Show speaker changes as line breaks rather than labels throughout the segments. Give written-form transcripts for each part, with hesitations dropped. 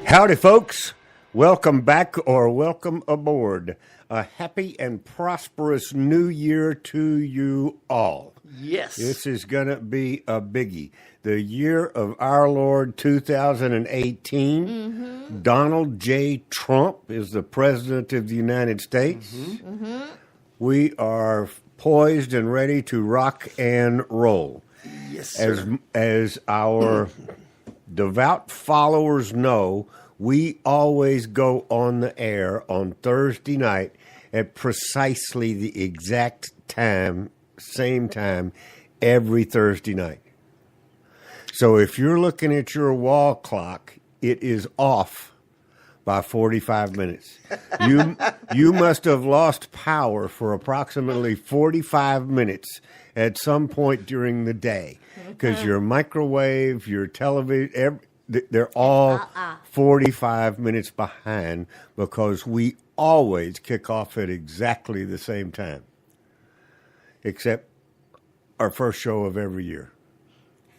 Howdy, folks. Welcome back or welcome aboard. A happy and prosperous new year to you all.
Yes.
This is going to be a biggie. The year of our Lord 2018. Mm-hmm. Donald J. Trump is the President of the United States. Mm-hmm. Mm-hmm. We are poised and ready to rock and roll.
Yes, sir.
As our devout followers know, we always go on the air on Thursday night at precisely the exact time, same time, every Thursday night. So if you're looking at your wall clock, it is off by 45 minutes. You must have lost power for approximately 45 minutes at some point during the day, because your microwave, your television, they're all 45 minutes behind, because we always kick off at exactly the same time, except our first show of every year.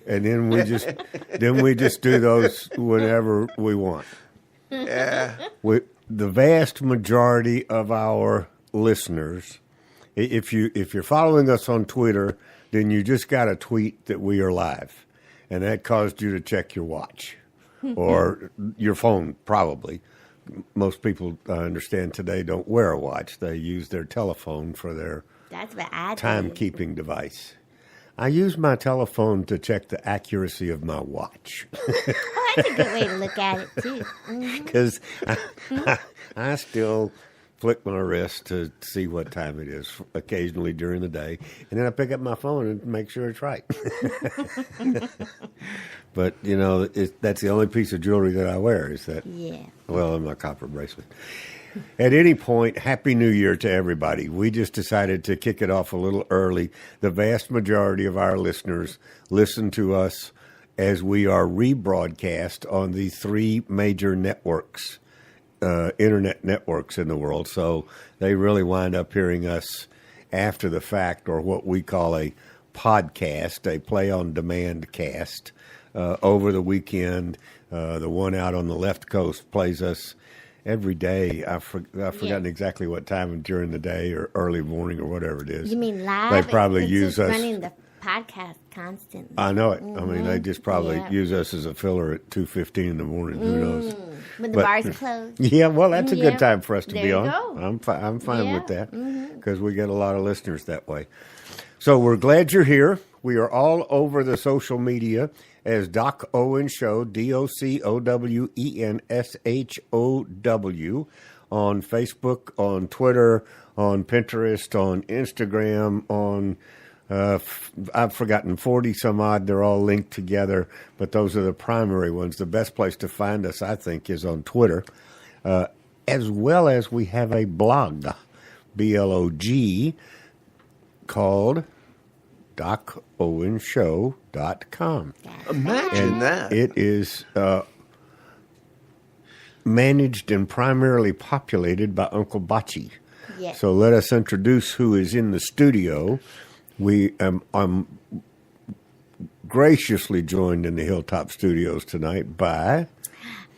And then we just do those whenever we want.
Yeah.
The vast majority of our listeners, if you're following us on Twitter, then you just got to tweet that we are live, and that caused you to check your watch or your phone. Probably most people, I understand today, don't wear a watch; they use their telephone for their timekeeping device. I use my telephone to check the accuracy of my watch.
Well, that's a good way to look at it, too.
Because I still flick my wrist to see what time it is occasionally during the day. And then I pick up my phone and make sure it's right. But, you know, that's the only piece of jewelry that I wear is that, well, in my copper bracelet. At any point, Happy New Year to everybody. We just decided to kick it off a little early. The vast majority of our listeners listen to us as we are rebroadcast on the three major networks, internet networks in the world. So they really wind up hearing us after the fact, or what we call a podcast, a play-on-demand cast. Over the weekend, the one out on the left coast plays us every day. I've forgotten exactly what time during the day or early morning or whatever it is.
You mean live?
They probably use us.
Running the podcast constantly.
I know it. Mm-hmm. I mean, they just probably use us as a filler at 2:15 in the morning. Who knows?
When the bars are closed.
Yeah, well, that's a good time for us to
there
be
you
on.
go.
I'm fine with that, because we get a lot of listeners that way. So we're glad you're here. We are all over the social media as Doc Owen Show, DocWenshow, on Facebook, on Twitter, on Pinterest, on Instagram, on, I've forgotten 40 some odd. They're all linked together, but those are the primary ones. The best place to find us, I think, is on Twitter, as well as we have a blog, blog, called DocOwenShow.com.
Imagine that.
It is managed and primarily populated by Uncle Bocce.
Yes.
So let us introduce who is in the studio. I'm graciously joined in the Hilltop Studios tonight by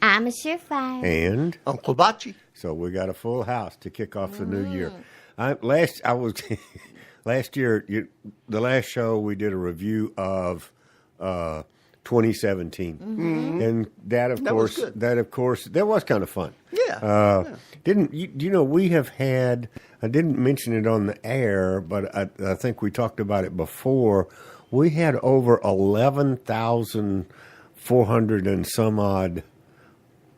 I'm a surefire.
and
Uncle Bocce.
So we got a full house to kick off the new year. Last year, the last show, we did a review of 2017, and that was kind of fun.
Yeah.
Didn't you know we have had? I didn't mention it on the air, but I think we talked about it before. We had over 11,400 and some odd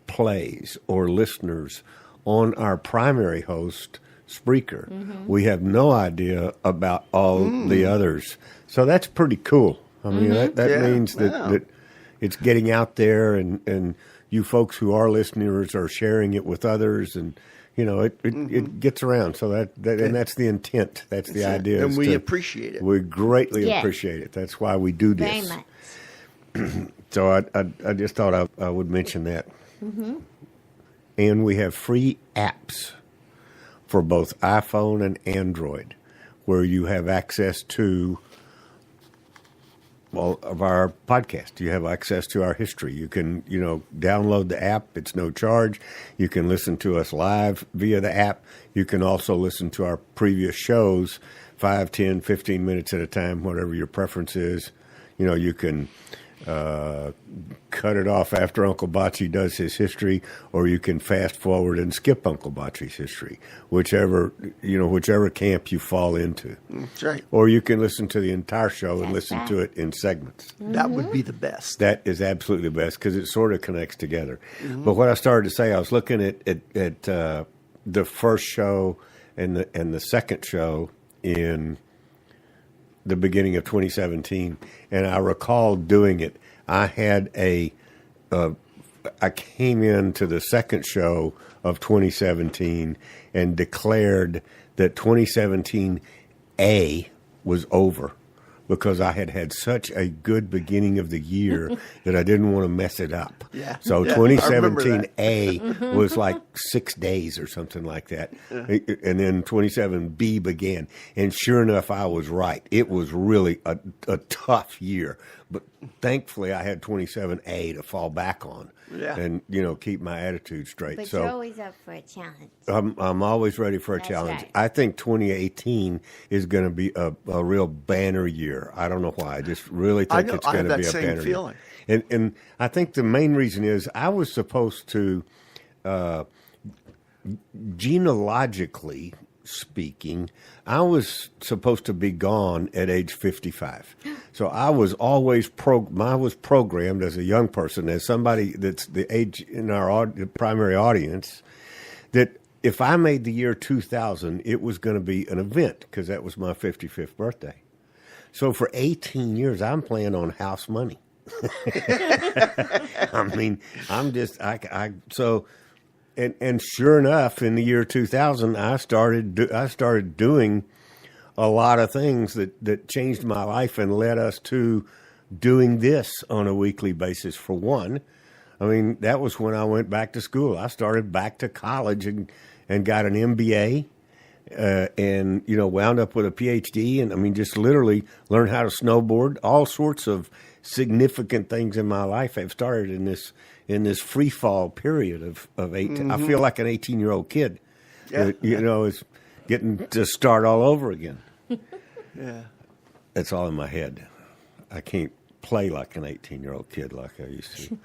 plays or listeners on our primary host, Spreaker. We have no idea about all the others. So that's pretty cool. I mean, that means that it's getting out there, and you folks who are listeners are sharing it with others, and you know it gets around. So and that's the intent. That's the idea.
And we appreciate it.
We greatly appreciate it. That's why we do this.
Very much.
So I just thought I would mention that. And we have free apps for both iPhone and Android, where you have access to podcasts. You have access to our history. You can, download the app. It's no charge. You can listen to us live via the app. You can also listen to our previous shows 5, 10, 15 minutes at a time, whatever your preference is. You can cut it off after Uncle Bocce does his history, or you can fast forward and skip Uncle Bocce's history, whichever camp you fall into.
That's right.
Or you can listen to the entire show and
That's
listen
right.
to it in segments.
That would be the best.
That is absolutely the best because it sort of connects together. But what I started to say, I was looking at the first show and the second show in the beginning of 2017, and I recall doing it. I had I came into the second show of 2017 and declared that 2017A was over because I had such a good beginning of the year that I didn't want to mess it up.
Yeah.
So
Yeah, I remember
2017A was like 6 days or something like that. And then 27B began. And sure enough, I was right. It was really a tough year. But thankfully, I had 27A to fall back on and, keep my attitude straight.
But
so
you're always up for a challenge.
I'm always ready for a
That's
challenge.
right.
I think 2018 is going to be a real banner year. I don't know why. I just really think it's going to be a banner
feeling.
year. And I think the main reason is I was supposed to, genealogically speaking, I was supposed to be gone at age 55. So I was always programmed as a young person, as somebody that's the age in our primary audience, that if I made the year 2000, it was going to be an event because that was my 55th birthday. So for 18 years, I'm playing on house money. I mean, and sure enough, in the year 2000, I started doing a lot of things that changed my life and led us to doing this on a weekly basis. For one, I mean, that was when I went back to school. I started back to college and got an MBA. And wound up with a PhD, and I mean, just literally learned how to snowboard. All sorts of significant things in my life have started in this free fall period of 18. I feel like an 18-year-old kid, is getting to start all over again.
Yeah,
That's all in my head. I can't play like an 18-year-old kid like I used to.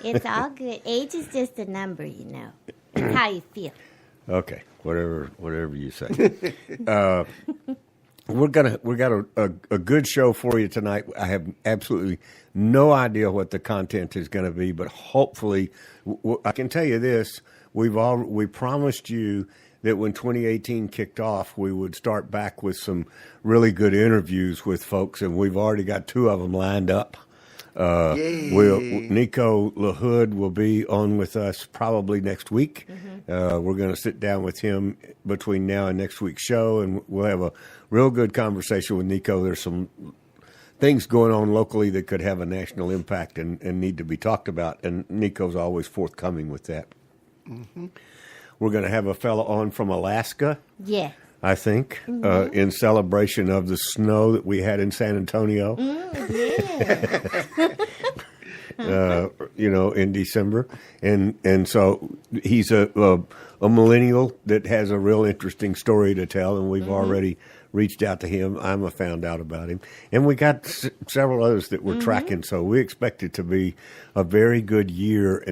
It's all good. Age is just a number, It's how you feel.
Okay, whatever you say. We got a good show for you tonight. I have absolutely no idea what the content is going to be, but hopefully, I can tell you this: we promised you that when 2018 kicked off, we would start back with some really good interviews with folks, and we've already got 2 of them lined up. Nico LaHood will be on with us probably next week. We're going to sit down with him between now and next week's show, and we'll have a real good conversation with Nico. There's some things going on locally that could have a national impact and need to be talked about, and Nico's always forthcoming with that. We're going to have a fellow on from Alaska.
Yeah.
I think, in celebration of the snow that we had in San Antonio. In December. And so he's a millennial that has a real interesting story to tell, and we've already reached out to him. I found out about him. And we got several others that we're tracking, so we expect it to be a very good year.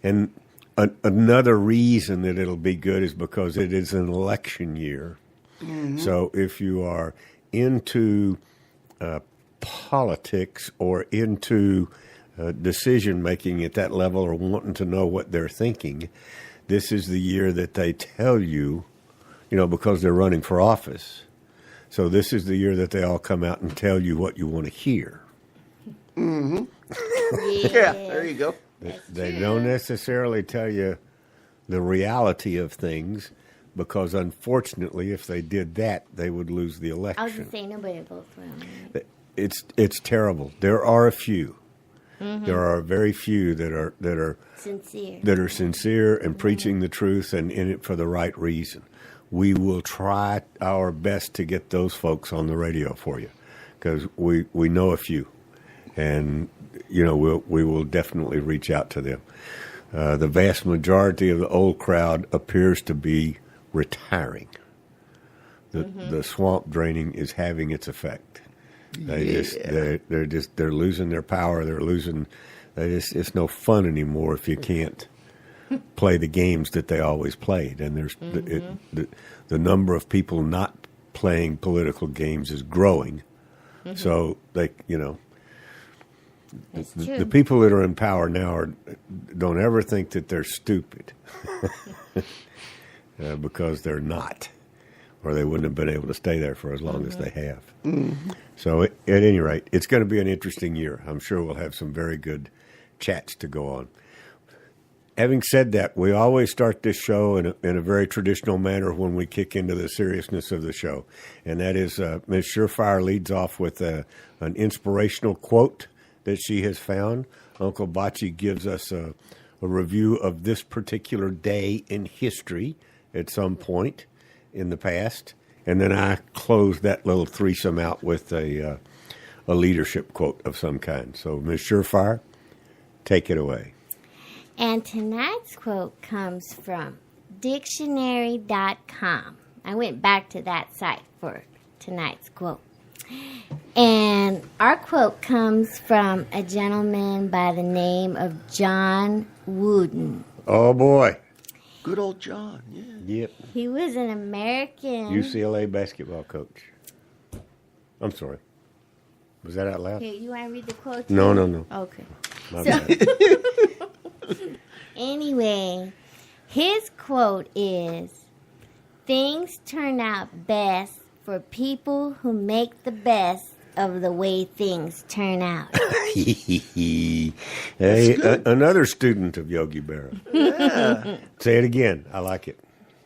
And another reason that it'll be good is because it is an election year. So if you are into politics or into decision making at that level or wanting to know what they're thinking, this is the year that they tell you, because they're running for office. So this is the year that they all come out and tell you what you want to hear.
Yeah.
yeah, there you go.
They don't necessarily tell you the reality of things, because unfortunately, if they did that, they would lose the election.
I was just saying nobody votes for him. Right?
It's terrible. There are a few. There are very few that are sincere and preaching the truth and in it for the right reason. We will try our best to get those folks on the radio for you, because we know a few, and we will definitely reach out to them. The vast majority of the old crowd appears to be retiring. The swamp draining is having its effect. They're losing their power. It's no fun anymore if you can't play the games that they always played. And there's the number of people not playing political games is growing. So the people that are in power now don't ever think that they're stupid because they're not, or they wouldn't have been able to stay there for as long as they have. So at any rate, it's going to be an interesting year. I'm sure we'll have some very good chats to go on. Having said that, we always start this show in a very traditional manner when we kick into the seriousness of the show. And that is Ms. Surefire leads off with an inspirational quote that she has found. Uncle Bocce gives us a review of this particular day in history at some point in the past. And then I close that little threesome out with a leadership quote of some kind. So, Ms. Surefire, take it away.
And tonight's quote comes from dictionary.com. I went back to that site for tonight's quote. And our quote comes from a gentleman by the name of John Wooden.
Oh, boy.
Good old John, yeah.
Yep.
He was an American.
UCLA basketball coach. I'm sorry. Was that out loud?
Here, you want to read the quote?
No.
Okay.
My bad.
Anyway, his quote is, "Things turn out best for people who make the best of the way things turn out."
Hey, another student of Yogi Berra.
Yeah.
Say it again. I like it.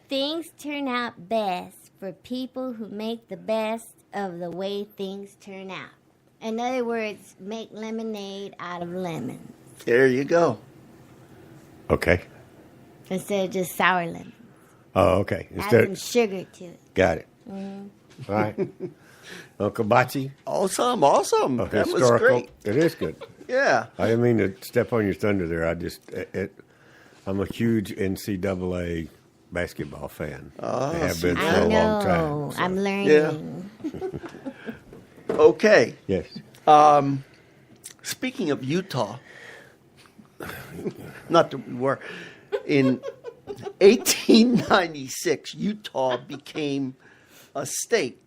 Things turn out best for people who make the best of the way things turn out. In other words, make lemonade out of lemons
There you go.
Okay.
instead of just sour lemon.
Oh, okay.
Add some sugar to it.
Got it. All right. Uncle Bocce.
Awesome. That was
Historical.
great.
It is good.
Yeah.
I didn't mean to step on your thunder there. I'm a huge NCAA basketball fan.
Oh,
I have been for
I
a
know.
long time. So.
I'm learning.
Okay.
Yes.
Speaking of Utah, not that we were, in 1896, Utah became a state.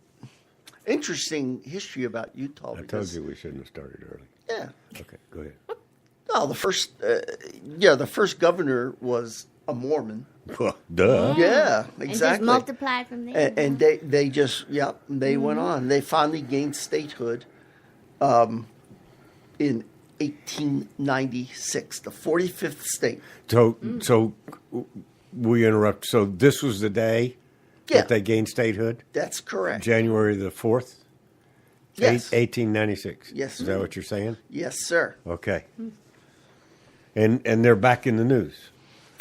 Interesting history about Utah.
I told you we shouldn't have started early.
Yeah.
Okay, go ahead.
No, the first governor was a Mormon.
Well, duh.
Yeah,
And just
exactly.
multiply from there.
And they just went on. They finally gained statehood in 1896, the 45th state.
So we interrupt. So this was the day
Yeah.
that they gained statehood?
That's correct.
January the 4th?
Yes.
1896.
Yes,
Is that what you're saying?
Yes, sir.
Okay. And they're back in the news.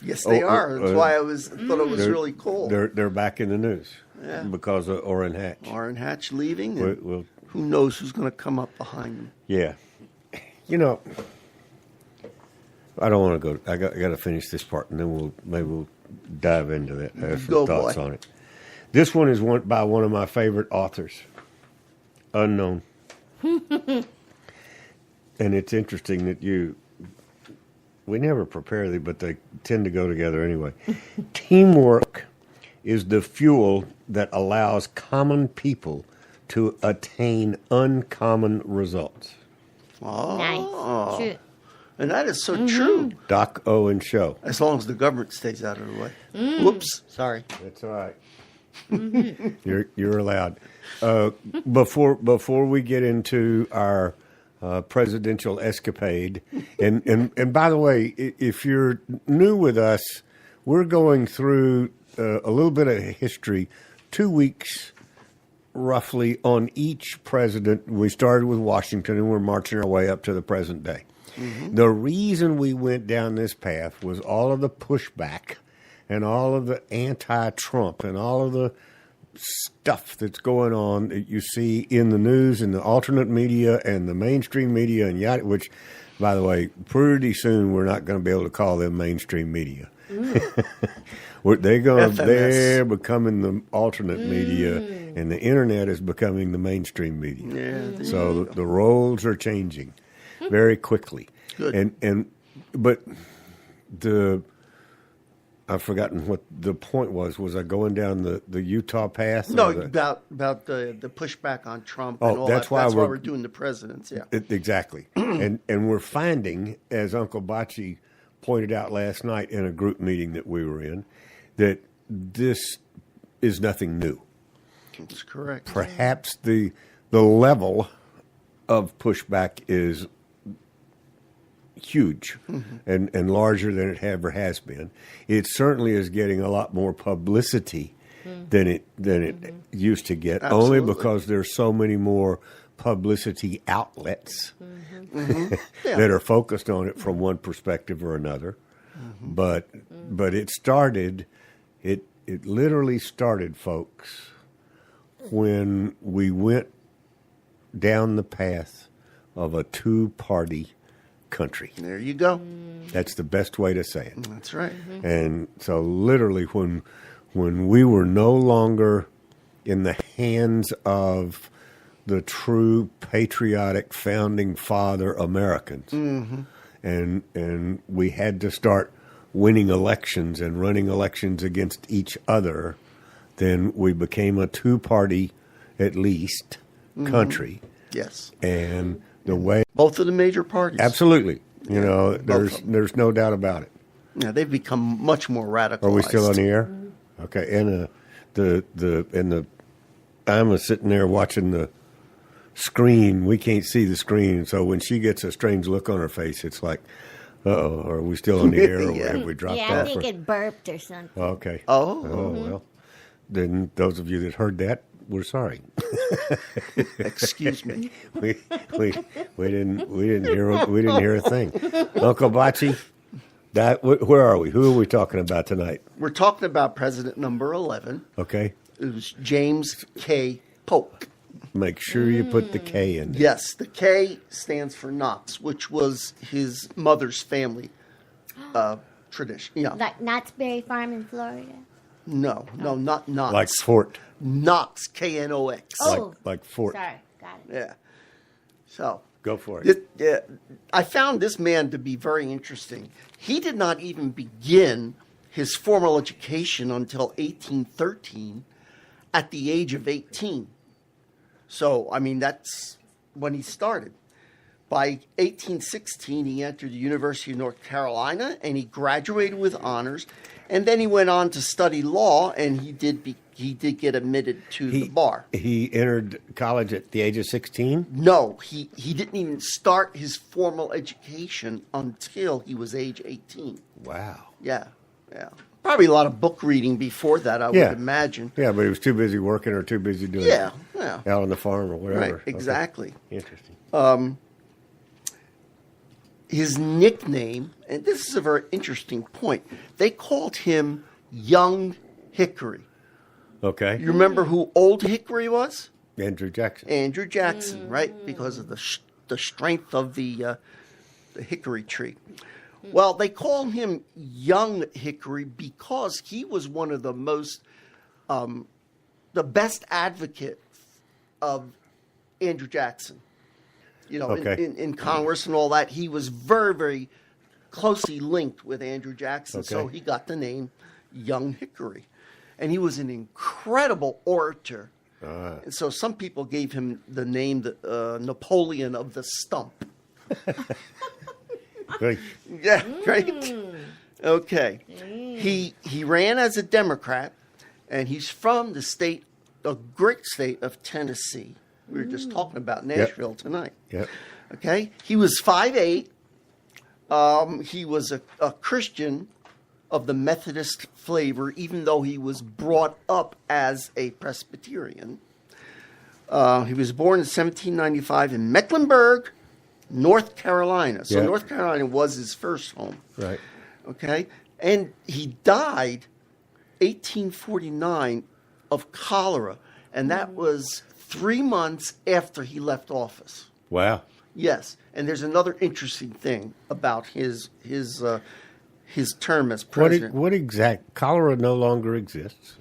Yes, they are. That's why I thought it was
They're-
really cool.
They're back in the news.
Yeah.
Because of Orrin Hatch.
Orrin Hatch leaving, and
We'll-
who knows who's going to come up behind them.
Yeah. I don't want to go. I got to finish this part, and then we'll dive into that. I have some
Go,
thoughts
boy.
on it. This one is by one of my favorite authors, unknown. And it's interesting that we never prepare, but they tend to go together anyway. Teamwork is the fuel that allows common people to attain uncommon results.
Oh,
Nice. True.
and that is so true.
Doc Owen Show.
As long as the government stays out of the way. Whoops, sorry.
That's all right. You're allowed. Before we get into our presidential escapade, and by the way, if you're new with us, we're going through a little bit of history, 2 weeks roughly on each president. We started with Washington, and we're marching our way up to the present day. The reason we went down this path was all of the pushback and all of the anti-Trump and all of the stuff that's going on that you see in the news and the alternate media and the mainstream media and yada, which, by the way, pretty soon we're not going to be able to call them mainstream media. They're becoming the alternate media, and the internet is becoming the mainstream media.
Yeah,
so the roles are changing very quickly.
Good.
But I've forgotten what the point was. Was I going down the Utah path?
No, about the pushback on Trump and all
that's
that.
why
That's why we're doing the presidents. Yeah,
exactly. and we're finding, as Uncle Bocce pointed out last night in a group meeting that we were in, that this is nothing new.
that's correct.
Perhaps the level of pushback is huge and larger than it ever has been. It certainly is getting a lot more publicity than it used to get,
Absolutely.
only because there's so many more publicity outlets that are focused on it from one perspective or another. But it started, it literally started, folks, when we went down the path of a two-party country.
There you go.
That's the best way to say it.
That's right.
And so literally when we were no longer in the hands of the true patriotic founding father Americans, and we had to start winning elections and running elections against each other, then we became a two-party, at least, country.
Yes.
And the way...
Both of the major parties.
Absolutely. You know,
both of them.
there's no doubt about it.
Yeah, they've become much more radical.
Are we still on the air? Okay. And I'm sitting there watching the screen. We can't see the screen, so when she gets a strange look on her face, it's like, uh-oh, are we still on the air, or have we dropped off?
Yeah, I think it burped or something.
Okay.
Oh.
Well, then those of you that heard that, we're sorry.
Excuse me.
we didn't hear a thing. Uncle Bocce, where are we? Who are we talking about tonight?
We're talking about President number 11.
Okay.
It was James K. Polk.
Make sure you put the K in there.
Yes, the K stands for Knox, which was his mother's family tradition. Yeah.
Like Knott's Berry Farm in Florida.
No, not Knox.
Like Fort.
Knox, K-N-O-X.
Oh,
Like Fort.
sorry, got it.
Yeah. So
Go for it.
I found this man to be very interesting. He did not even begin his formal education until 1813 at the age of 18. So, I mean, that's when he started. By 1816, he entered the University of North Carolina, and he graduated with honors. And then he went on to study law, and he did get admitted to the bar.
He entered college at the age of 16?
No, he didn't even start his formal education until he was age 18.
Wow.
Yeah. Probably a lot of book reading before that, I would imagine.
Yeah, but he was too busy working or too busy doing
Yeah.
out on the farm or whatever.
Right, exactly.
Okay. Interesting.
His nickname, and this is a very interesting point, they called him Young Hickory.
Okay.
You remember who Old Hickory was?
Andrew Jackson.
Andrew Jackson, right? Because of the strength of the hickory tree. Well, they call him Young Hickory because he was one of the most, the best advocate of Andrew Jackson. You know, in Congress and all that, he was very, very closely linked with Andrew Jackson. So he got the name Young Hickory. And he was an incredible orator. And so some people gave him the name Napoleon of the Stump.
Great.
Yeah, great. Okay. He ran as a Democrat, and he's from the great state of Tennessee. We were just talking about Nashville tonight.
Yep.
Okay. He was 5'8". He was a Christian of the Methodist flavor, even though he was brought up as a Presbyterian. He was born in 1795 in Mecklenburg, North Carolina. So North Carolina was his first home.
Right.
Okay. And he died 1849 of cholera, and that was 3 months after he left office.
Wow.
Yes, and there's another interesting thing about his term as president.
What exact cholera no longer exists?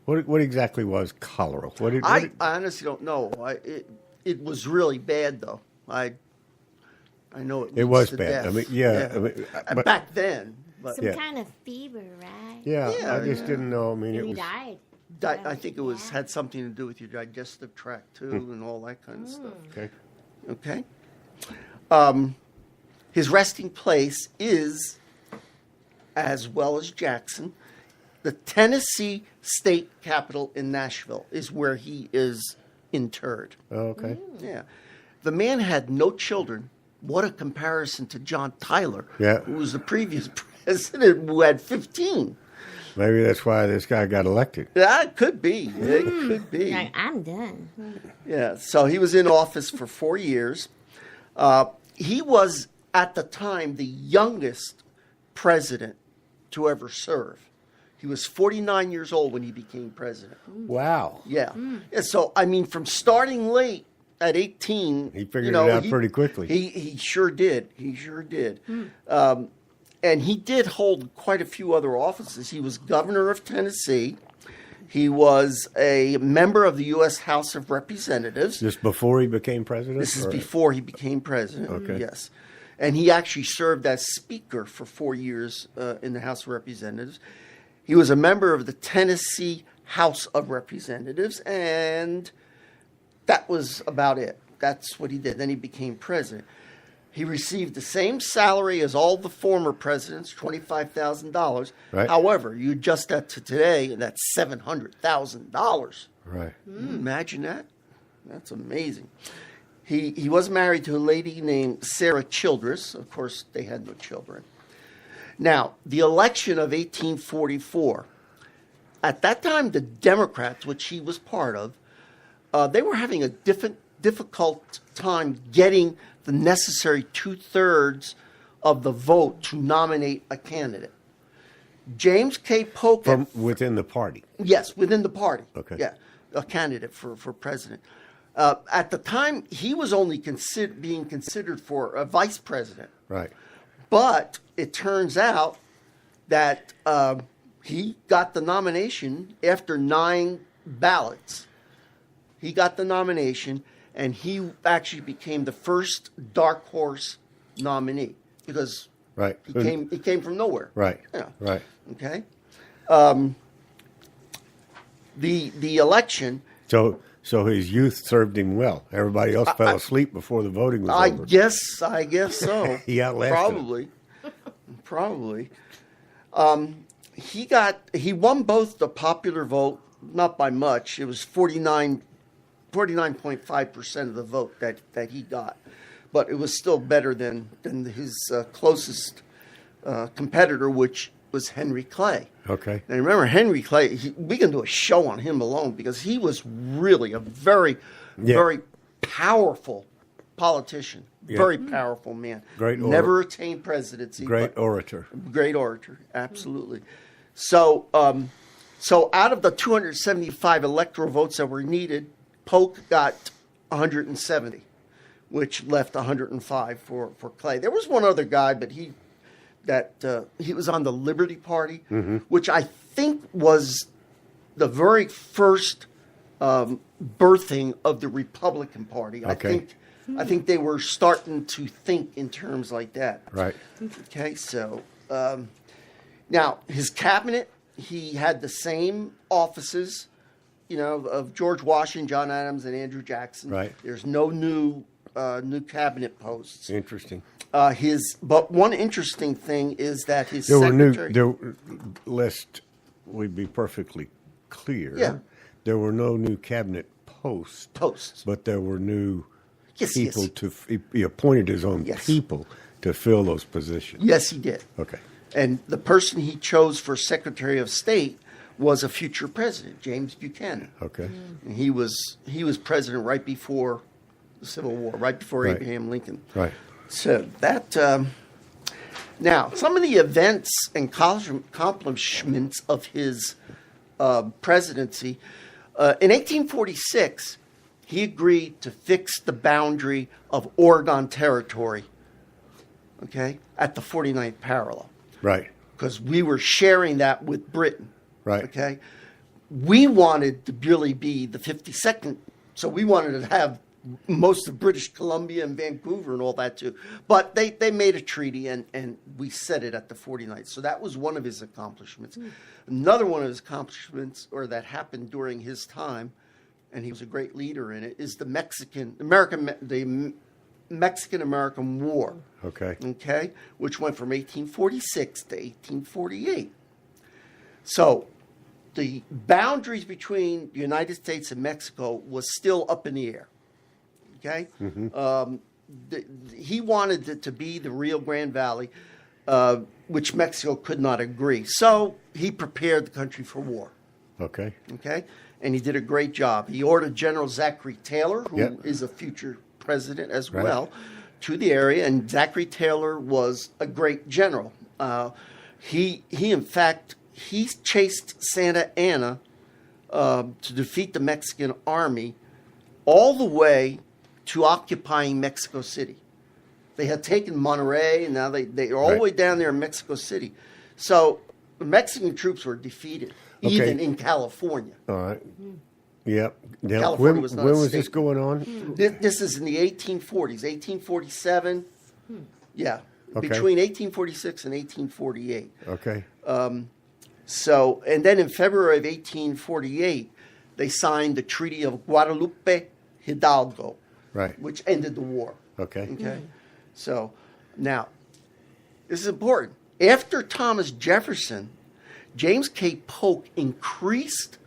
What exactly was cholera?
I honestly don't know. It was really bad though. I know it
was
leads to
bad.
death.
I mean, yeah. I mean, but,
back then. But
Some
Yeah.
kind of fever, right?
yeah,
Yeah,
I just didn't know. I mean, it
He
was.
died.
I think it was had something to do with your digestive tract too, and all that kind of stuff.
Okay.
Okay. His resting place is, as well as Jackson, the Tennessee State Capitol in Nashville is where he is interred.
Oh, okay.
Yeah. The man had no children. What a comparison to John Tyler,
Yeah.
who was the previous president who had 15.
Maybe that's why this guy got elected.
That could be. It could be.
Like, I'm done.
Yeah. So he was in office for 4 years. He was, at the time, the youngest president to ever serve. He was 49 years old when he became president.
Wow.
Yeah. Yeah, so, I mean, from starting late at 18...
He figured it out pretty quickly.
He sure did. He sure did. And he did hold quite a few other offices. He was governor of Tennessee. He was a member of the U.S. House of Representatives.
Just before he became president?
This is
or-
before he became president.
Okay.
Yes. And he actually served as Speaker for 4 years in the House of Representatives. He was a member of the Tennessee House of Representatives, and that was about it. That's what he did. Then he became president. He received the same salary as all the former presidents, $25,000.
Right.
However, you adjust that to today, and that's $700,000.
Right.
Imagine that. That's amazing. He was married to a lady named Sarah Childress. Of course, they had no children. Now, the election of 1844, at that time, the Democrats, which he was part of, they were having a difficult time getting the necessary 2/3 of the vote to nominate a candidate. James K. Polk,
From within the party.
yes, within the party,
Okay.
yeah, a candidate for president. At the time, he was only being considered for a vice president.
Right.
But it turns out that he got the nomination after 9 ballots. He got the nomination, and he actually became the first dark horse nominee because
Right.
he came from nowhere.
Right.
Yeah.
Right.
Okay. The election.
So his youth served him well. Everybody else fell asleep before the voting was
I
over.
guess so.
He outlasted
Probably. He won both the popular vote, not by much. It was 49.5% of the vote that he got, but it was still better than his closest competitor, which was Henry Clay.
Okay.
And remember, Henry Clay, we can do a show on him alone because he was really a very, very powerful politician.
Yeah.
Very powerful man.
Great
Never attained presidency.
Great
but
orator.
Great orator, absolutely. So out of the 275 electoral votes that were needed, Polk got 170, which left 105 for Clay. There was one other guy, but he was on the Liberty Party, which I think was the very first birthing of the Republican Party.
Okay.
I think they were starting to think in terms like that.
Right.
Okay, so now his cabinet, he had the same offices, of George Washington, John Adams, and Andrew Jackson.
Right.
There's no new cabinet posts.
Interesting.
But one interesting thing is that his
There
secretary.
lest we be perfectly clear.
Yeah.
There were no new cabinet posts. But there were new people he appointed his own people to fill those positions.
Yes, he did.
Okay.
And the person he chose for Secretary of State was a future president, James Buchanan.
Okay.
And he was president right before the Civil War, right before
Right.
Abraham Lincoln.
Right.
So that now some of the events and accomplishments of his presidency. In 1846, he agreed to fix the boundary of Oregon Territory, okay, at the 49th parallel.
Right.
Because we were sharing that with Britain.
Right.
Okay. We wanted to really be the 52nd, so we wanted to have most of British Columbia and Vancouver and all that too. But they made a treaty and we set it at the 49th. So that was one of his accomplishments. Another one of his accomplishments, or that happened during his time, and he was a great leader in it, is the Mexican-American War.
Okay.
Okay, which went from 1846 to 1848. So the boundaries between the United States and Mexico was still up in the air. Okay, he wanted it to be the Rio Grande Valley, which Mexico could not agree. So he prepared the country for war.
Okay.
Okay, and he did a great job. He ordered General Zachary Taylor, who is a future president as well, to the area, and Zachary Taylor was a great general. He in fact chased Santa Anna to defeat the Mexican army all the way to occupying Mexico City. They had taken Monterrey, and now they are all the way down there in Mexico City. So the Mexican troops were defeated, even in California.
All right. Yep. Now,
California
when
was not a
was
state.
this going on?
This is in the 1840s, 1847. Yeah,
Okay.
between 1846 and 1848.
Okay.
So, and then in February of 1848, they signed the Treaty of Guadalupe Hidalgo,
Right.
which ended the war.
Okay.
Okay. So now, this is important. After Thomas Jefferson, James K. Polk increased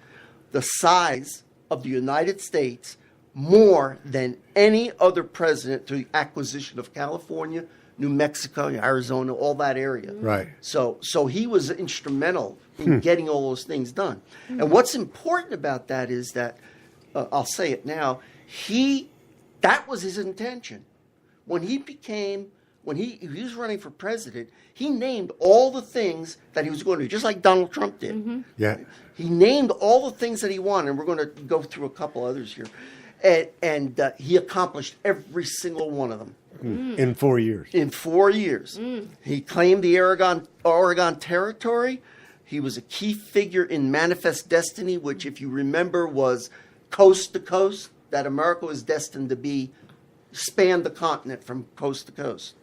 the size of the United States more than any other president through the acquisition of California, New Mexico, Arizona, all that area.
Right.
So he was instrumental in getting all those things done. And what's important about that is that, I'll say it now, that was his intention. When he was running for president, he named all the things that he was going to do, just like Donald Trump did.
Yeah.
He named all the things that he wanted, and we're going to go through a couple others here. And he accomplished every single one of them.
In 4 years.
In 4 years. He claimed the Oregon Territory. He was a key figure in Manifest Destiny, which, if you remember, was coast to coast, that America was destined to span the continent from coast to coast.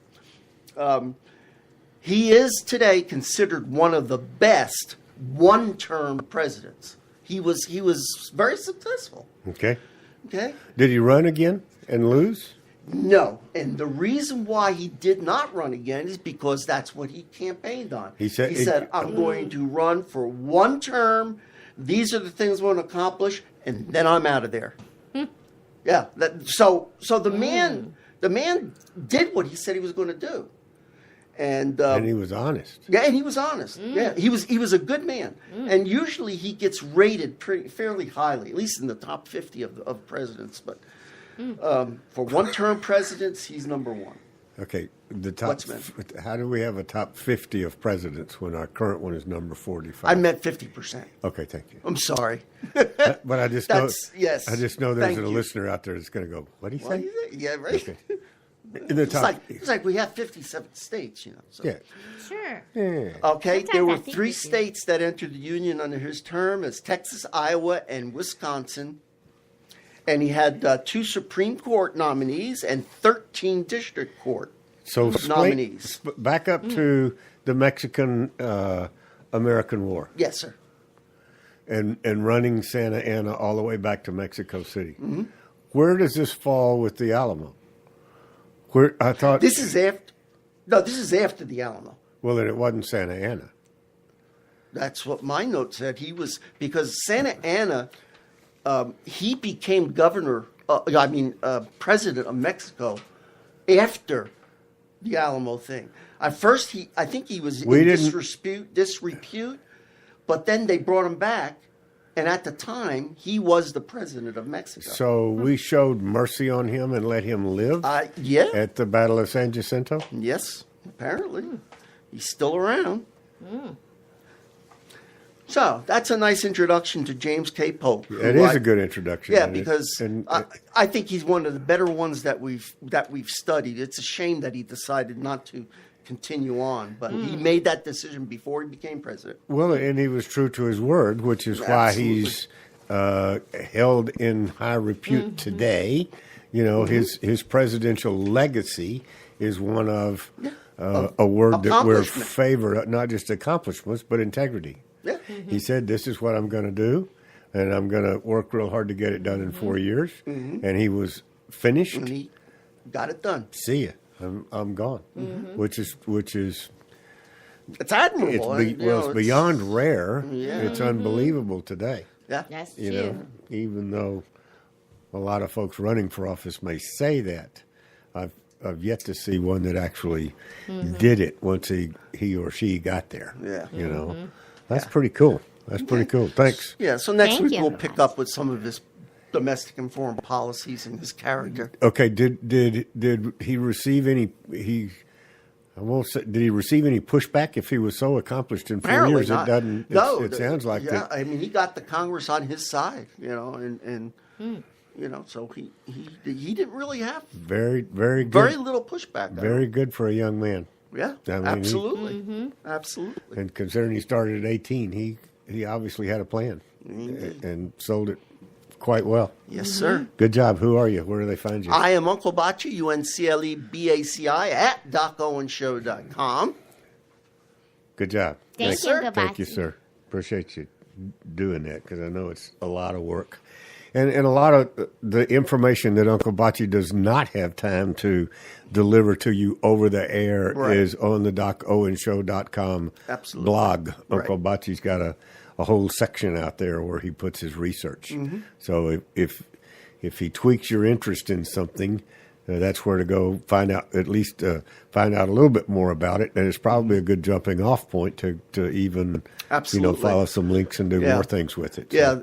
He is today considered one of the best one-term presidents. He was very successful.
Okay.
Okay?
Did he run again and lose?
No. And the reason why he did not run again is because that's what he campaigned on.
He said,
I'm going to run for one term. These are the things I want to accomplish, and then I'm out of there. Yeah. So the man did what he said he was going to do. And
he was honest.
Yeah, and he was honest. Yeah, he was a good man. And usually he gets rated fairly highly, at least in the top 50 of presidents. But for one-term presidents, he's number one.
Okay, the top. How do we have a top 50 of presidents when our current one is number 45?
I meant 50%.
Okay, thank you.
I'm sorry.
But I just know.
Yes.
I just know there's
Thank
a
you.
listener out there that's going to go, "What do you say?"
Yeah, right.
Okay. In the top.
It's like we have 57 states, you know. So.
Yeah.
Sure.
Yeah.
Okay,
Sometimes
there
I
were
think
3
we do.
states that entered the Union under his term as Texas, Iowa, and Wisconsin. And he had 2 Supreme Court nominees and 13 District Court nominees.
Back up to the Mexican-American War
Yes, sir.
and running Santa Anna all the way back to Mexico City. Where does this fall with the Alamo? Where I thought
This is after. No, this is after the Alamo.
Well, then it wasn't Santa Anna.
That's what my note said. He was, because Santa Anna, he became president of Mexico after the Alamo thing. At first, I think he was in disrepute, but then they brought him back, and at the time, he was the president of Mexico.
So we showed mercy on him and let him live
Yeah.
at the Battle of San Jacinto?
Yes, apparently. He's still around. So that's a nice introduction to James K. Polk.
It is a good introduction.
Yeah,
and
because I think he's one of the better ones that we've studied. It's a shame that he decided not to continue on, but he made that decision before he became president.
Well, and he was true to his word, which is why he's held in high repute today. You know, his presidential legacy is one of a word that we're favor, not just accomplishments, but integrity.
Yeah.
He said, "This is what I'm going to do, and I'm going to work real hard to get it done in 4 years." And he was finished.
And he got it done.
See ya. I'm gone. Which is
It's admirable.
it's beyond rare.
Yeah.
It's unbelievable today.
Yeah.
That's
You
true.
know, even though a lot of folks running for office may say that, I've yet to see one that actually did it once he or she got there.
Yeah.
You know, that's pretty cool. That's pretty cool. Thanks.
Yeah. So next
Thank
week
you.
we'll pick up with some of his domestic and foreign policies and his character.
Okay. Did he receive any? I won't say. Did he receive any pushback if he was so accomplished in 4
Apparently
years?
not.
It doesn't.
No,
it sounds like
yeah.
that.
I mean, he got the Congress on his side, you know, and you know, so he didn't really have
Very good.
very little pushback.
Very good for a young man.
Yeah,
I mean,
absolutely, absolutely.
And considering he started at 18, he obviously had a plan and sold it quite well.
Yes, sir.
Good job. Who are you? Where do they find you?
I am Uncle Bachi, UNCLEBACI at DocOwenShow.com.
Good job.
Thank
Yes,
you,
sir.
Goodbye.
Thank you, sir. Appreciate you doing that because I know it's a lot of work. And a lot of the information that Uncle Bachi does not have time to deliver to you over the air
Right.
is on the DocOwenShow.com
Absolutely.
blog. Uncle
Right.
Bachi's got a whole section out there where he puts his research.
Mm-hmm.
So if he tweaks your interest in something, that's where to go find out, at least find out a little bit more about it. And it's probably a good jumping off point to even,
Absolutely.
follow some links and do
Yeah.
more things with it. So-
Yeah,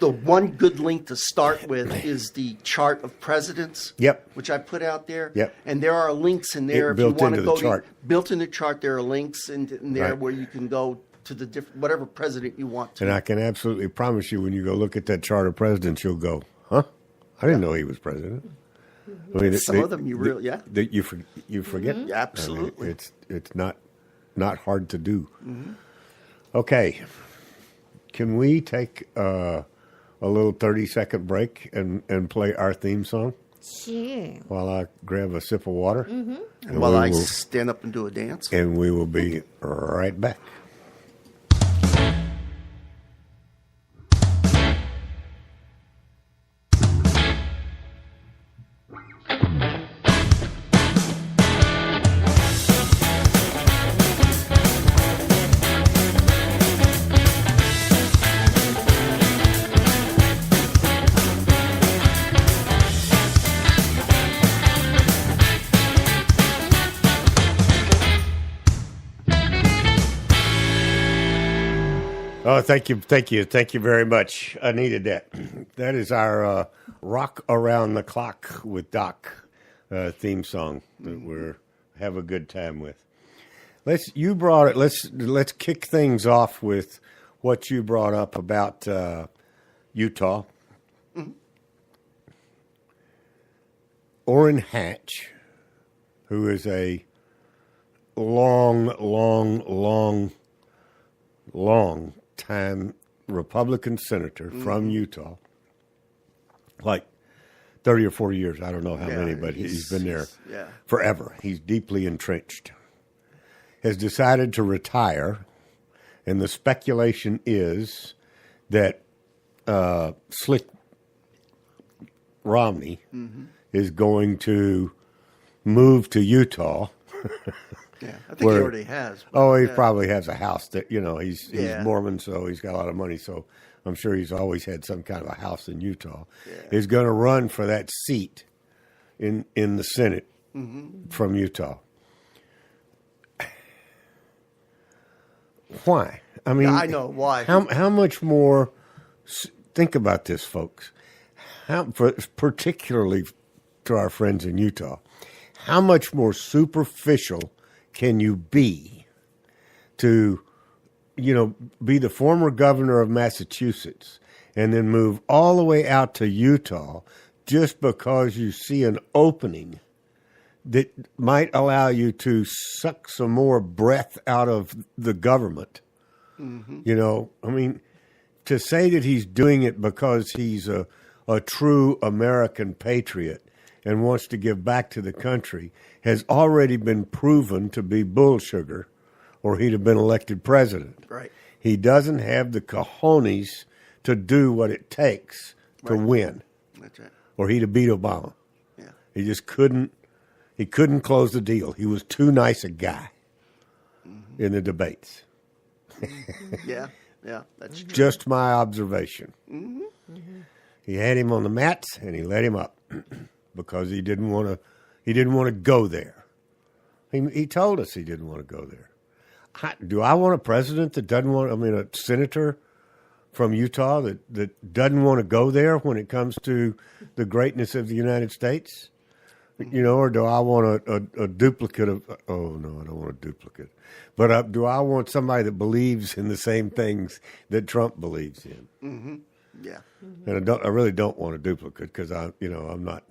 the one good link to start with is the chart of presidents.
Yep.
Which I put out there.
Yep.
And there are links in there
It
if you
built
want to
into the
go
chart.
built in the chart. There are links in there
Right.
where you can go to the different whatever president you want to.
And I can absolutely promise you, when you go look at that chart of presidents, you'll go, "Huh? I didn't know he was president." I mean,
Some of them you really, yeah.
you forget.
Yeah, absolutely.
I mean, it's not hard to do. Okay, can we take a little 30-second break and play our theme song
Sure.
while I grab a sip of water? And
While
we
I
will-
stand up and do a dance.
and we will be right back. Oh, thank you very much. I needed that. That is our "Rock Around the Clock" with Doc theme song that we have a good time with. Let's kick things off with what you brought up about Utah. Orrin Hatch, who is a long time Republican senator from Utah, like 30 or 40 years. I don't know how many, but he's been there forever. He's deeply entrenched. Has decided to retire, and the speculation is that Slick Romney is going to move to Utah.
Yeah, I think he already has. but,
Oh, he
yeah.
probably has a house that, he's
Yeah.
Mormon, so he's got a lot of money. So I'm sure he's always had some kind of a house in Utah. He's going to run for that seat in the Senate from Utah. Why? I mean,
Yeah, I know why.
How much more? Think about this, folks. Particularly to our friends in Utah, how much more superficial can you be to be the former governor of Massachusetts and then move all the way out to Utah just because you see an opening that might allow you to suck some more breath out of the government. I mean, to say that he's doing it because he's a true American patriot and wants to give back to the country has already been proven to be bull sugar, or he'd have been elected president.
Right.
He doesn't have the cojones to do what it takes to win,
That's right.
or he'd have beat Obama.
Yeah.
He just couldn't. He couldn't close the deal. He was too nice a guy in the debates.
Yeah. Yeah. That's true.
Just my observation. He had him on the mats and he let him up because he didn't want to. He didn't want to go there. He told us he didn't want to go there. Do I want a president that doesn't want? I mean, a senator from Utah that doesn't want to go there when it comes to the greatness of the United States? Or do I want a duplicate of? Oh no, I don't want a duplicate. But do I want somebody that believes in the same things that Trump believes in?
Yeah.
And I really don't want a duplicate because I'm not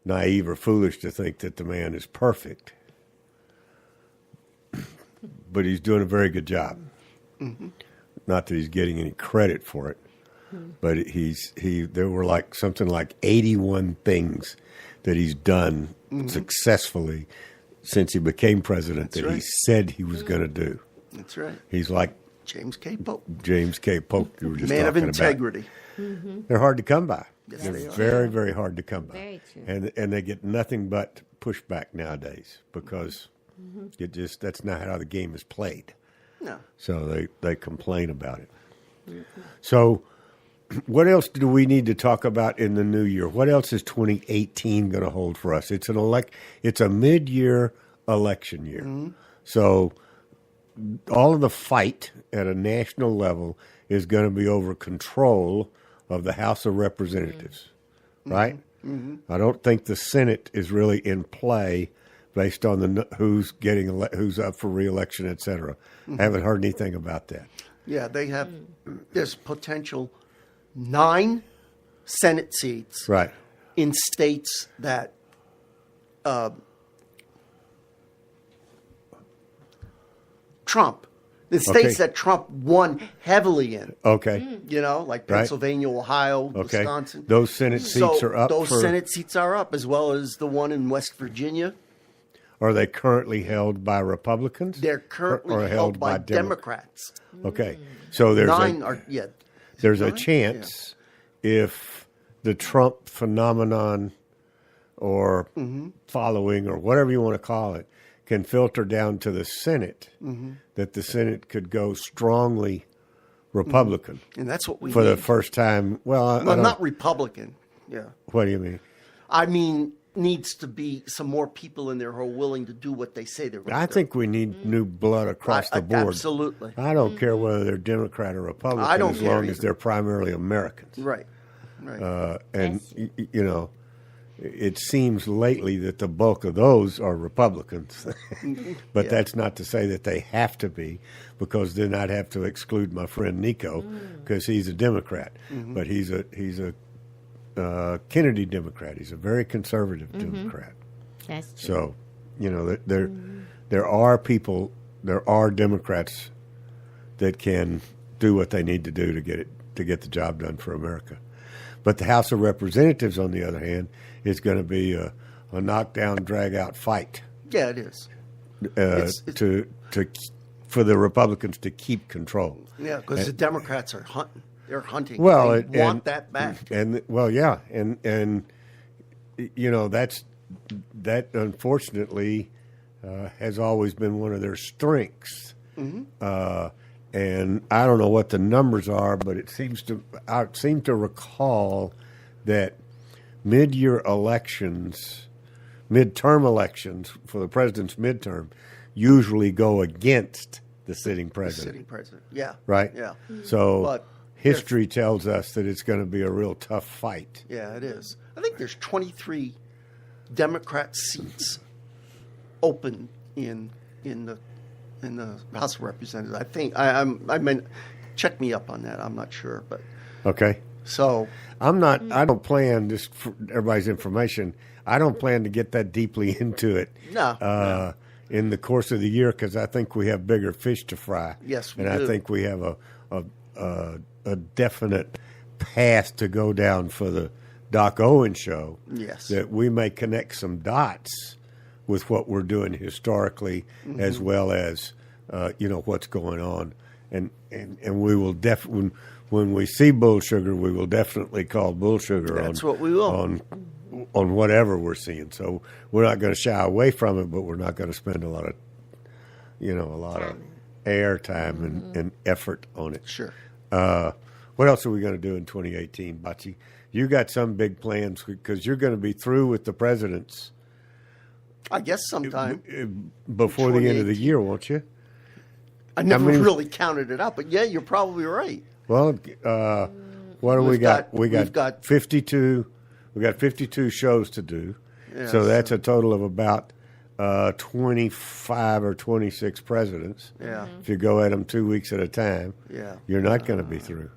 naive or foolish to think that the man is perfect. But he's doing a very good job. Not that he's getting any credit for it, but there were something like 81 things that he's done successfully since he became president that he said he was going to do.
That's right.
He's like
James K. Polk.
James K. Polk you were just
Man of
talking
integrity.
about. They're hard to come by.
Yes,
They're
they are.
very, very hard to come by.
Very true.
And they get nothing but pushback nowadays because that's not how the game is played.
No.
So they complain about it. So what else do we need to talk about in the new year? What else is 2018 going to hold for us? It's a mid-year election year. So all of the fight at a national level is going to be over control of the House of Representatives, right? I don't think the Senate is really in play based on who's up for re-election, et cetera. I haven't heard anything about that.
Yeah, they have. There's potential 9 Senate seats
Right.
in states that Trump, the states that Trump won heavily in.
Okay.
Like Pennsylvania, Ohio,
Okay.
Wisconsin.
Those Senate seats are up.
Those Senate seats are up, as well as the one in West Virginia.
Are they currently held by Republicans?
They're currently
or
held by
Democrats?
Democrats.
Okay. So there's
9 are
there's a
9?
chance if the Trump phenomenon or following or whatever you want to call it can filter down to the Senate, that the Senate could go strongly Republican
And that's what we
for
need.
the first time. Well, I don't,
not Republican. Yeah.
what do you mean?
I mean, needs to be some more people in there who are willing to do what they say they're going to do.
I think we need new blood across the board.
Absolutely.
I don't care whether they're Democrat or Republican
I don't
as
care
long as
either.
they're primarily Americans.
Right.
And, it seems lately that the bulk of those are Republicans. But that's not to say that they have to be, because then I'd have to exclude my friend Nico because he's a Democrat. But he's a Kennedy Democrat. He's a very conservative Democrat.
That's true.
So, there are people, there are Democrats that can do what they need to do to get the job done for America. But the House of Representatives, on the other hand, is going to be a knockdown, drag-out fight
Yeah, it is.
for the Republicans to keep control.
Yeah, because the Democrats are hunting. They're hunting.
Well,
they want that back.
And that unfortunately has always been one of their strengths. And I don't know what the numbers are, but I seem to recall that midterm elections for the president's midterm usually go against the sitting president.
Sitting president. Yeah.
Right?
Yeah.
So
But
history tells us that it's going to be a real tough fight.
Yeah, it is. I think there's 23 Democrat seats open in the in the House of Representatives. I think I mean, check me up on that. I'm not sure, but
Okay.
so
I'm not. I don't plan, just for everybody's information, I don't plan to get that deeply into it.
No.
In the course of the year, because I think we have bigger fish to fry.
Yes, we
and
do.
I think we have a definite path to go down for the Doc Owen show.
Yes.
That we may connect some dots with what we're doing historically, as well as what's going on, and we will definitely when we see Bull Sugar, we will definitely call Bull Sugar.
That's what we will.
on whatever we're seeing. So we're not going to shy away from it, but we're not going to spend a lot of air time and effort on it.
Sure.
What else are we going to do in 2018, Bocce? You got some big plans because you're going to be through with the presidents
I guess sometime
before the end of the year, won't you?
I never really counted it up, but yeah, you're probably right.
Well, what do we got?
we've got
52. We got 52 shows to do,
Yeah,
so that's a total of about 25 or 26 presidents.
Yeah.
If you go at them 2 weeks at a time,
Yeah.
you're not going to be through.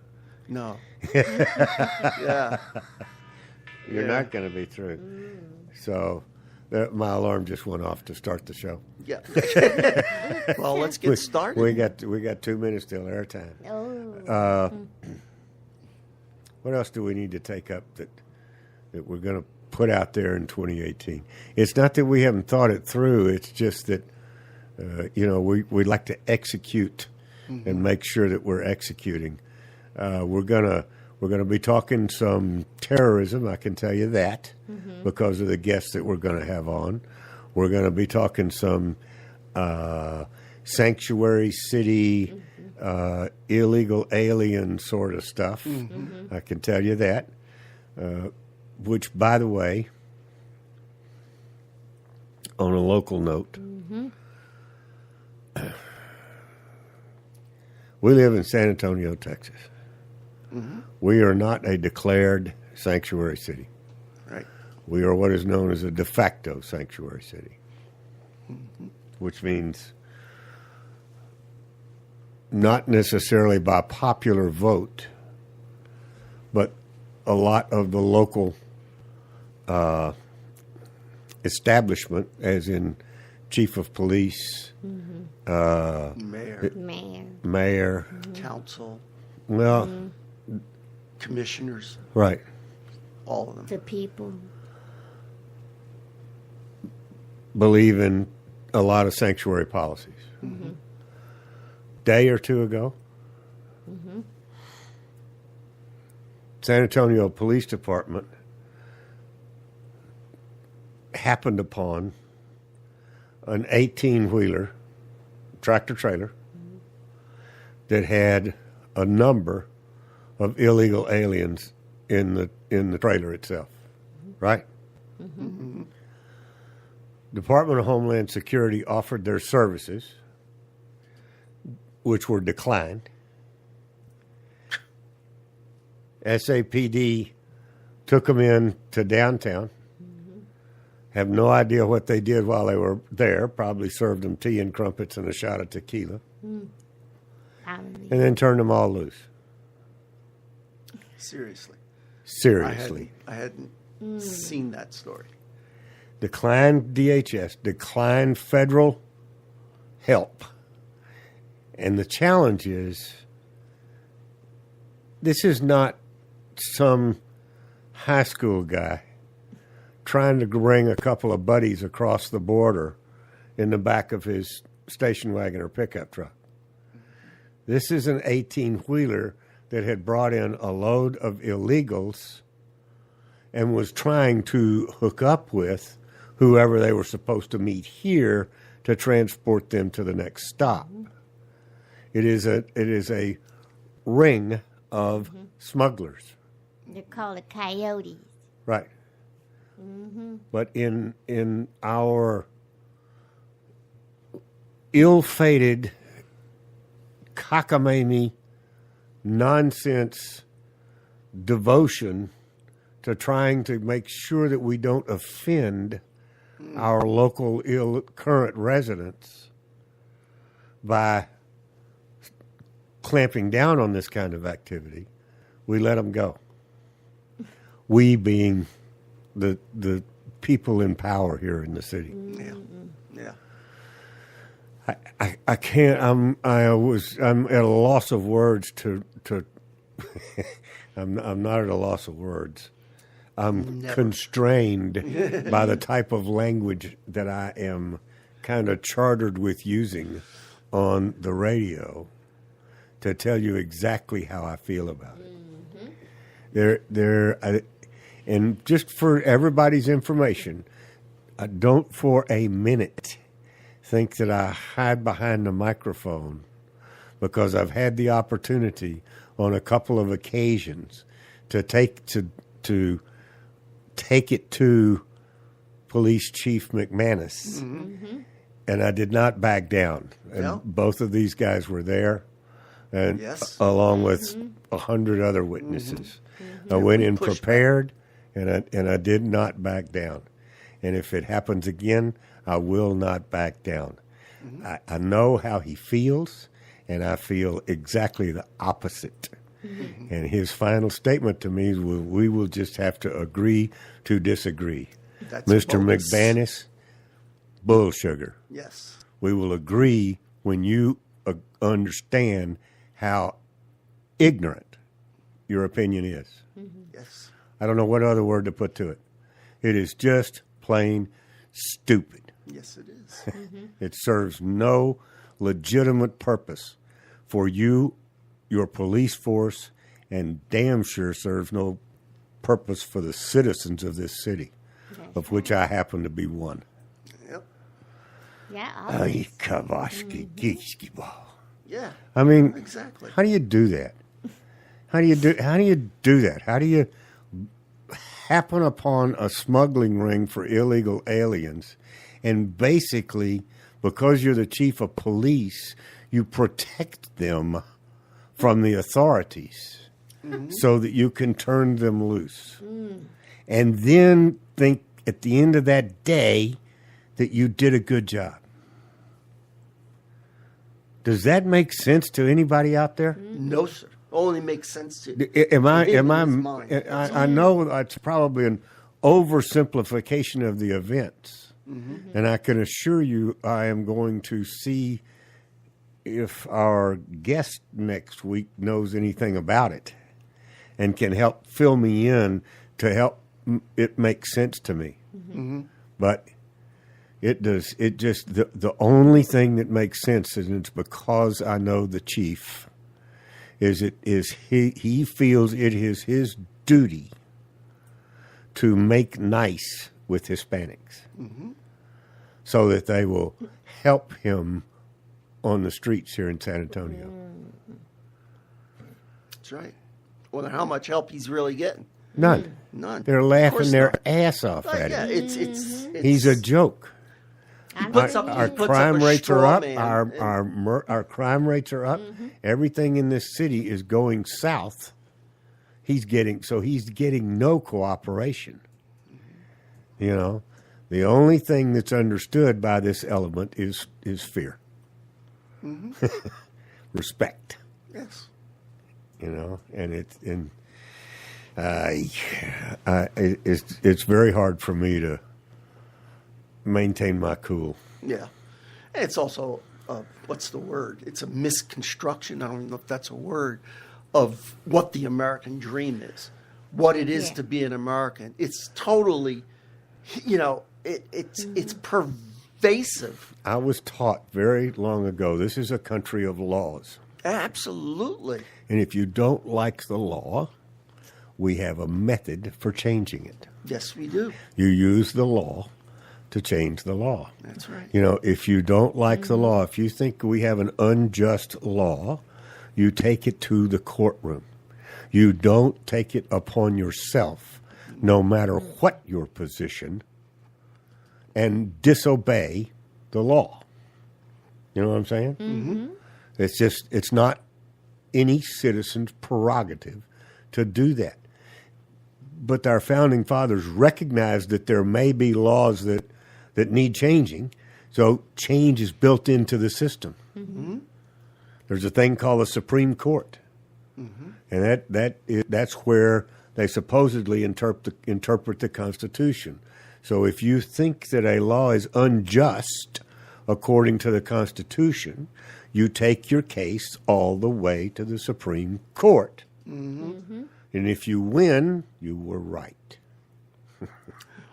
No. Yeah.
You're not going to be through. So my alarm just went off to start the show.
Yeah. Well, let's get started.
We got 2 minutes till airtime.
Oh.
What else do we need to take up that we're going to put out there in 2018? It's not that we haven't thought it through. It's just that we'd like to execute and make sure that we're executing. We're gonna be talking some terrorism. I can tell you that because of the guests that we're going to have on. We're going to be talking some sanctuary city, illegal alien sort of stuff. I can tell you that. Which, by the way, on a local note, we live in San Antonio, Texas. We are not a declared sanctuary city.
Right.
We are what is known as a de facto sanctuary city, which means not necessarily by popular vote, but a lot of the local establishment, as in chief of police,
Mayor,
mayor,
council,
well,
commissioners,
right,
all of them.
The people.
believe in a lot of sanctuary policies. Day or two ago, San Antonio Police Department happened upon an 18-wheeler tractor trailer that had a number of illegal aliens in the trailer itself, right? Department of Homeland Security offered their services, which were declined. SAPD took them in to downtown. Have no idea what they did while they were there. Probably served them tea and crumpets and a shot of tequila.
Probably.
And then turned them all loose.
Seriously.
Seriously.
I hadn't seen that story.
Declined DHS, declined federal help. And the challenge is, this is not some high school guy trying to bring a couple of buddies across the border in the back of his station wagon or pickup truck. This is an 18-wheeler that had brought in a load of illegals and was trying to hook up with whoever they were supposed to meet here to transport them to the next stop. It is a ring of smugglers.
They're called the coyotes.
Right. But in our ill-fated, cockamamie, nonsense devotion to trying to make sure that we don't offend our local current residents, by clamping down on this kind of activity, we let them go. We being the people in power here in the city.
Yeah. Yeah.
I can't. I'm at a loss of words to. I'm not at a loss of words. I'm constrained by the type of language that I am kind of chartered with using on the radio to tell you exactly how I feel about it. And just for everybody's information, I don't for a minute think that I hide behind the microphone, because I've had the opportunity on a couple of occasions to take it to Police Chief McManus, and I did not back down. And both of these guys were there, and along with 100 other witnesses. I went in prepared, and I did not back down. And if it happens again, I will not back down. I know how he feels, and I feel exactly the opposite. And his final statement to me is, we will just have to agree to disagree.
That's
Mr.
bogus.
McManus, bull sugar.
Yes.
We will agree when you understand how ignorant your opinion is.
Yes.
I don't know what other word to put to it. It is just plain stupid.
Yes, it is.
It serves no legitimate purpose for you, your police force, and damn sure serves no purpose for the citizens of this city, of which I happen to be one.
Yep.
Yeah.
Ay, kavaski, geeski ball.
Yeah.
I mean,
Exactly.
how do you do that? How do you do that? How do you happen upon a smuggling ring for illegal aliens, and basically, because you're the chief of police, you protect them from the authorities so that you can turn them loose, and then think at the end of that day that you did a good job? Does that make sense to anybody out there?
No, sir. Only makes sense to
Am I?
him in his mind.
I know it's probably an oversimplification of the events, and I can assure you, I am going to see if our guest next week knows anything about it, and can help fill me in to help it make sense to me. But it does. It just the only thing that makes sense, and it's because I know the chief. He feels it is his duty to make nice with Hispanics, so that they will help him on the streets here in San Antonio.
That's right. Wonder how much help he's really getting.
None.
None.
They're
Of
laughing
course
their
not.
ass off
But
at
yeah,
him.
it's
He's a joke.
puts up-
Our
he puts
crime
up a
rates are
straw
up.
man
Our crime rates are up. Everything in this city is going south. He's getting no cooperation. You know, the only thing that's understood by this element is fear, respect.
Yes.
You know, and it's very hard for me to maintain my cool.
Yeah. And it's also, what's the word? It's a misconstruction. I don't even know if that's a word, of what the American dream is, what it is to be an American. It's totally, it's pervasive.
I was taught very long ago, this is a country of laws.
Absolutely.
And if you don't like the law, we have a method for changing it.
Yes, we do.
You use the law to change the law.
That's right.
You know, if you don't like the law, if you think we have an unjust law, you take it to the courtroom. You don't take it upon yourself, no matter what your position, and disobey the law. You know what I'm saying? Mm-hmm. It's not any citizen's prerogative to do that. But our founding fathers recognized that there may be laws that need changing, so change is built into the system.
Mm-hmm.
There's a thing called the Supreme Court, and that's where they supposedly interpret the Constitution. So if you think that a law is unjust according to the Constitution, you take your case all the way to the Supreme Court. And if you win, you were right.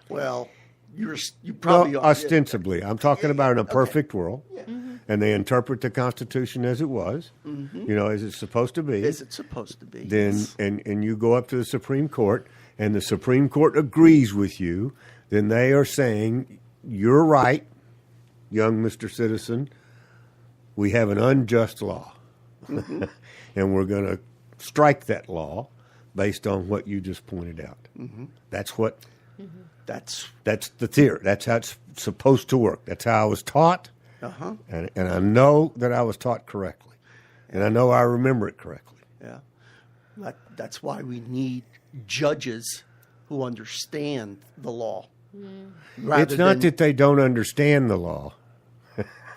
Well, you probably
Well,
are.
ostensibly. I'm talking about in a perfect world. And they interpret the Constitution as it was, as it's supposed to be.
Is it supposed to be?
Then and you go up to the Supreme Court, and the Supreme Court agrees with you, then they are saying, you're right, young Mr. Citizen, we have an unjust law. And we're going to strike that law based on what you just pointed out. That's what... That's the theory. That's how it's supposed to work. That's how I was taught. And I know that I was taught correctly. And I know I remember it correctly.
Yeah. That's why we need judges who understand the law.
It's not that they don't understand the law.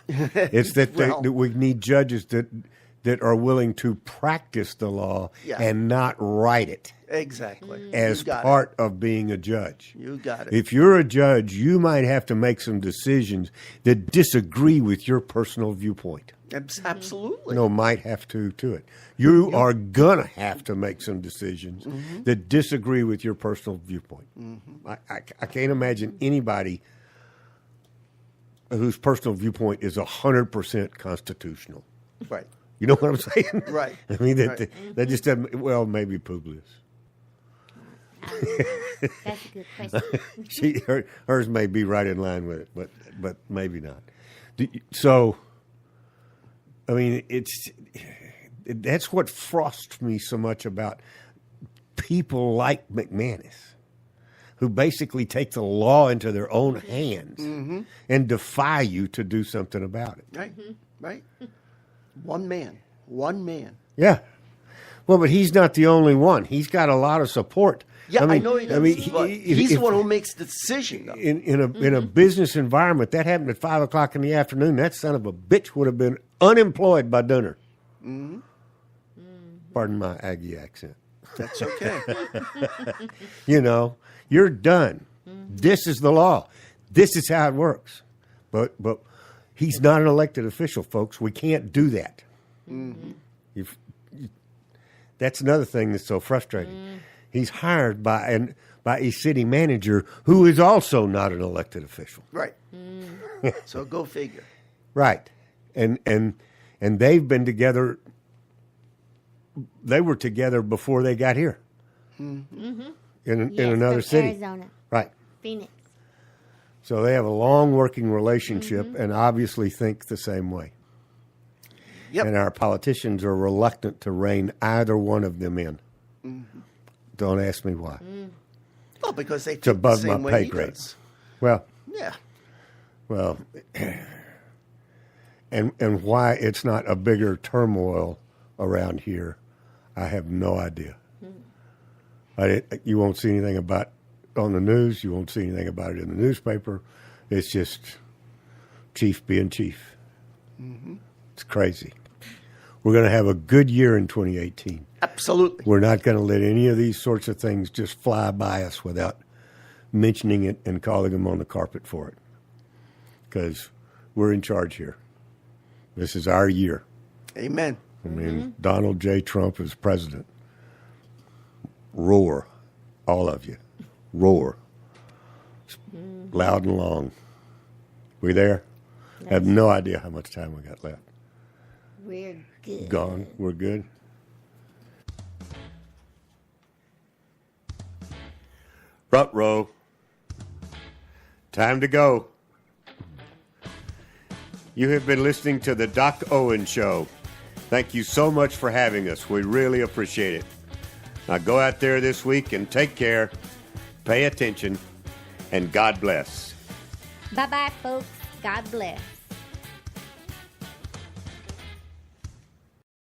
It's that that we need judges that are willing to practice the law and not write it.
Exactly.
As part of being a judge.
You got it.
If you're a judge, you might have to make some decisions that disagree with your personal viewpoint.
Absolutely.
No, might have to it. You are going to have to make some decisions that disagree with your personal viewpoint. I can't imagine anybody whose personal viewpoint is 100% constitutional.
Right.
You know what I'm saying?
Right.
I mean, that just doesn't, well, maybe Publius.
That's a good question.
Hers may be right in line with it, but maybe not. So, I mean, that's what frustrates me so much about people like McManus, who basically take the law into their own hands and defy you to do something about it.
Right. Right. One man.
Yeah. Well, but he's not the only one. He's got a lot of support.
Yeah, I know he does. But he's the
if-
one who makes the decision, though.
in a business environment, that happened at 5 o'clock in the afternoon. That son of a bitch would have been unemployed by dinner. Pardon my Aggie accent.
That's okay.
You're done. This is the law. This is how it works. But he's not an elected official, folks. We can't do that. That's another thing that's so frustrating. He's hired by a city manager who is also not an elected official.
Right. So go figure.
Right. And they've been together. They were together before they got here. In another
from
city.
Arizona.
Right.
Phoenix.
So they have a long working relationship and obviously think the same way.
Yep.
And our politicians are reluctant to rein either one of them in. Don't ask me why.
Well, because they
It's
think the
above
same
my
way
pay
he
grade.
does.
Well,
Yeah.
well, and why it's not a bigger turmoil around here, I have no idea. You won't see anything about on the news. You won't see anything about it in the newspaper. It's just chief being chief. It's crazy. We're going to have a good year in 2018.
Absolutely.
We're not going to let any of these sorts of things just fly by us without mentioning it and calling them on the carpet for it. Because we're in charge here. This is our year.
Amen.
I mean, Donald J. Trump is president. Roar, all of you. Roar. Loud and long. We there? I have no idea how much time we got left.
We're good.
Gone. We're good. Front row. Time to go. You have been listening to the Doc Owen Show. Thank you so much for having us. We really appreciate it. Now go out there this week and take care, pay attention, and God bless.
Bye-bye, folks. God bless.